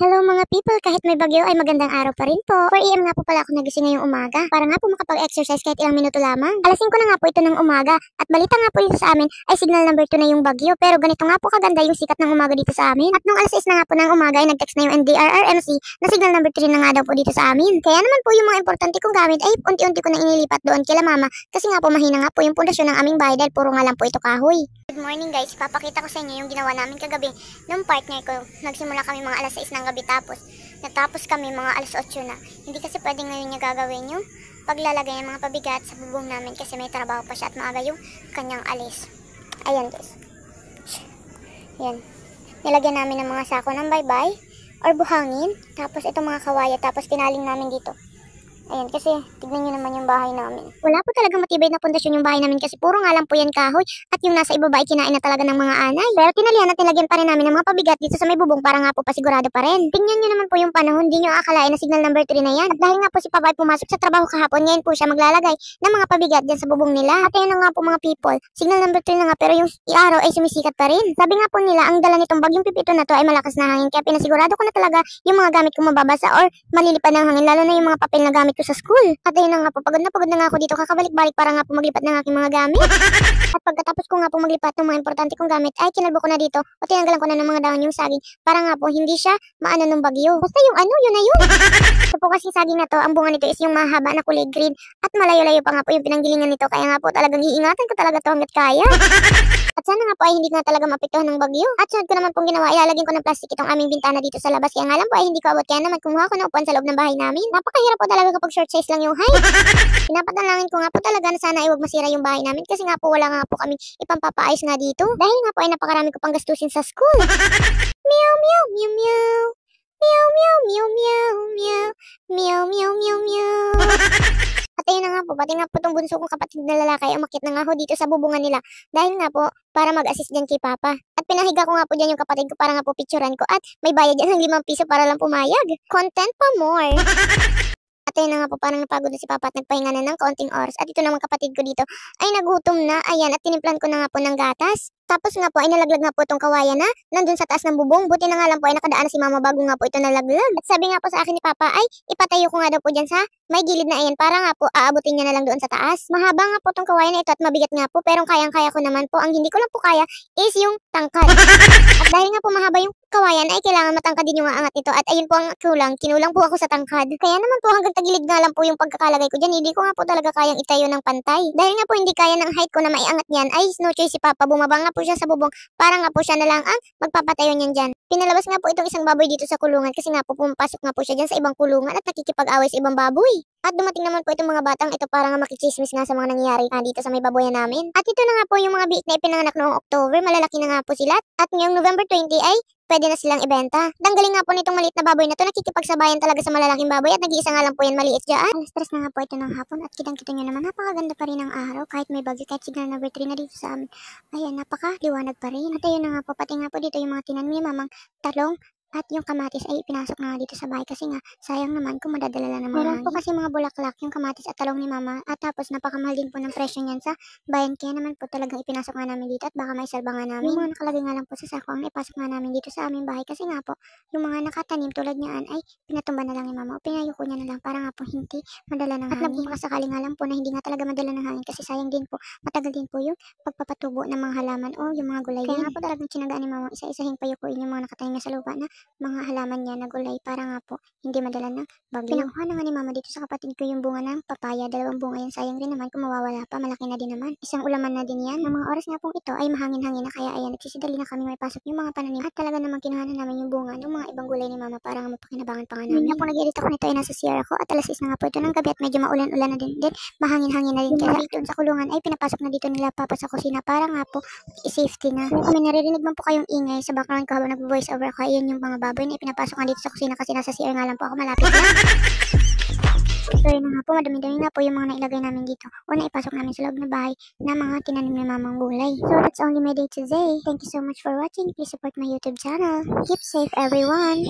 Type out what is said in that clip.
Hello mga people, kahit may bagyo ay magandang araw pa rin po. 4 AM nga po pala ako nagising ngayong umaga para nga po makapag-exercise kahit ilang minuto lamang. Alas 5 na nga po ito ng umaga at balita nga po dito sa amin ay signal number 2 na yung bagyo, pero ganito nga po kaganda yung sikat ng umaga dito sa amin. At nung alas 6 na nga po ng umaga ay nag-text na yung NDRRMC na signal number 3 na nga daw po dito sa amin. Kaya naman po yung mga importante kong gamit ay unti-unti ko na inilipat doon kila mama kasi nga po mahina nga po yung pundasyon ng aming bahay dahil puro nga lang po ito kahoy. Good morning guys, papakita ko sa inyo yung ginawa namin kagabi. Nung partner ko, nagsimula kami mga alas 6 ng gabi tapos natapos kami mga alas 8 na. Hindi kasi pwede ngayon niya gagawin yung paglalagay ng mga pabigat sa bubong namin kasi may trabaho pa siya at maaga yung kanyang alis. Ayan guys. Ayan. Nilagyan namin ng mga sako ng baybay or buhangin. Tapos itong mga kawaya. Tapos tinaling namin dito. Ayan, kasi tignan nyo naman yung bahay namin. Wala po talagang matibay na pundasyon yung bahay namin kasi puro nga lang po yan kahoy at yung nasa ibaba ay kinain na talaga ng mga anay. Pero tinalihan at nilagyan pa rin namin ng mga pabigat dito sa may bubong para nga po pasigurado pa rin. Tingnan nyo naman po yung panahon, hindi nyo akalain na signal number 3 na yan. At dahil nga po si Papa ay pumasok sa trabaho kahapon, ngayon po siya maglalagay ng mga pabigat dyan sa bubong nila. At ayun na nga po mga people, signal number 3 na nga pero yung araw ay sumisikat pa rin. Sabi nga po nila, ang dala nitong bagyong pipito na to ay malakas na hangin kaya pinasigurado ko na talaga yung mga gamit ko mababasa or malilipad ng hangin, lalo na yung mga papel na gamit ko sa school. At ayun na nga po, pagod na nga ako dito, kakabalik-balik para nga po maglipat ng aking mga gamit. At pagkatapos ko nga po maglipat ng mga importante kong gamit, ay kinalbo ko na dito o tinanggalan ko na ng mga dahon yung saging para nga po hindi siya maano ng bagyo. Basta yung ano, yun na yun. Ito po kasing saging na to, ang bunga nito is yung mahaba na kulay green at malayo-layo pa nga po yung pinanggilingan nito, kaya nga po talagang iingatan ko talaga to hanggat kaya. At sana nga po ay hindi nga talaga mapektuhan ng bagyo. At sunod ko naman pong ginawa, ilalagyan ko ng plastic itong aming bintana dito sa labas. Kaya nga lang po ay hindi ko abot. Kaya naman kumuha ko ng upuan sa loob ng bahay namin. Napakahirap po talaga kapag short size lang yung height. Pinapatalangin ko nga po talaga na sana ay huwag masira yung bahay namin. Kasi nga po wala nga po kami ipampapaayos nga dito. Dahil nga po ay napakarami ko pang gastusin sa school. Meow, meow, meow, meow. Meow, meow, meow, meow, meow. Meow, meow, meow, meow. At ayun na nga po, pati nga po itong bunso kong kapatid na lalaki ay umakyat na nga ho dito sa bubungan nila. Dahil nga po, para mag-assist dyan kay Papa. At pinahiga ko nga po dyan yung kapatid ko para nga po picturean ko. At may bayad dyan ng 5 piso para lang pumayag. Content pa more. At ayun na nga po, parang napagod na si Papa at nagpahinga na ng kaunting oras. At ito naman kapatid ko dito ay nagutom na. Ayan, at tinimplan ko na nga po ng gatas. Tapos nga po ay nalaglag nga po itong kawayan na nandun sa taas ng bubong. Buti na nga lang po ay nakadaan na si Mama bago nga po ito nalaglag. At sabi nga po sa akin ni Papa ay ipatayo ko nga daw po dyan sa may gilid na ayan para nga po aabutin niya na lang doon sa taas. Mahaba nga po itong kawayan na ito at mabigat nga po pero kayang-kaya ko naman po. Ang hindi ko lang po kaya is yung tangkad. At dahil nga po mahaba yung kawayan ay kailangan matangkad din yung aangat nito. At ayun po ang kulang. Kinulang po ako sa tangkad. Kaya naman po hanggang tagilid nga lang po yung pagkakalagay ko dyan. Hindi ko nga po talaga kayang itayo ng pantay. Dahil nga po hindi kaya ng height ko na maiangat yan ay no choice si Papa. Bumaba nga po siya sa bubong para nga po siya na lang ang magpapatayo niyan dyan. Pinalabas nga po itong isang baboy dito sa kulungan kasi nga po pumapasok nga po siya dyan sa ibang kulungan at nakikipag-away sa ibang baboy. At dumating naman po itong mga batang ito para nga makichismis nga sa mga nangyayari dito sa may baboyan namin. At ito na nga po yung mga biik na ipinanganak noong October, malalaki na nga po sila. At ngayong November 20 ay pwede na silang ibenta. Danggaling nga po nitong maliit na baboy na to, nakikipagsabayan talaga sa malalaking baboy at nag-iisa nga lang po yan maliit dyan. Alas 3 na nga po ito ng hapon at kitang-kita nyo naman, napakaganda pa rin ang araw kahit may bagyo, kahit signal number 3 na dito sa amin. Ayan, napaka-liwanag pa rin. At ayun na nga po, pati nga po dito yung mga tinanim ni Mamang talong. At yung kamatis ay ipinasok na dito sa bahay kasi nga sayang naman kung madadala lang ng mga meron po kasi mga bulaklak yung kamatis at talong ni Mama at tapos napakamahal din po ng presyo niyan sa bayan kaya naman po talagang ipinasok nga namin dito at baka may salba nga namin. Yung mga nakalagay nga lang po sa sako ang ipasok nga namin dito sa aming bahay kasi nga po yung mga nakatanim tulad niyan ay pinatumba na lang ni Mama o pinayuko niya na lang para nga po hindi madala ng hangin. At nagpapakasakali nga lang po na hindi nga talaga madala ng hangin kasi sayang din po, matagal din po yung pagpapatubo ng mga halaman o yung mga gulay. Kaya nga po talagang tinagaan ni Mama isa-isahin payukuin yung mga nakatanim sa lupa na mga halaman niya na gulay para nga po hindi madala ng bagyo. Pinakuha na nga ni Mama dito sa kapatid ko yung bunga ng papaya. 2 bunga yan. Sayang rin naman kung mawawala pa. Malaki na din naman. Isang ulaman na din yan. Ng mga oras nga pong ito ay mahangin-hangin na kaya ayan nagsisidali na kami may pasok yung mga pananim at talaga naman kinuha na namin yung bunga ng mga ibang gulay ni Mama para nga mapakinabangan pa nga namin. Nga po nag-edit ako nito ay nasa CR ako at alas 6 na nga po ito ng gabi at medyo maulan-ulan na din. Then mahangin-hangin na din kaya doon sa kulungan ay pinapasok na dito nila Papa sa kusina para nga po safety na. Kung may naririnig man po kayong ingay sa background ko habang nag-voice over ako, ayan yung mga baboy na pinapasok nga dito sa kusina kasi nasa CR nga lang po ako malapit lang. So yun na nga po, madami-dami nga po yung mga nailagay namin dito o naipasok namin sa loob na bahay na mga tinanim ni Mamang gulay. So that's only my day today. Thank you so much for watching. Please support my YouTube channel. Keep safe everyone.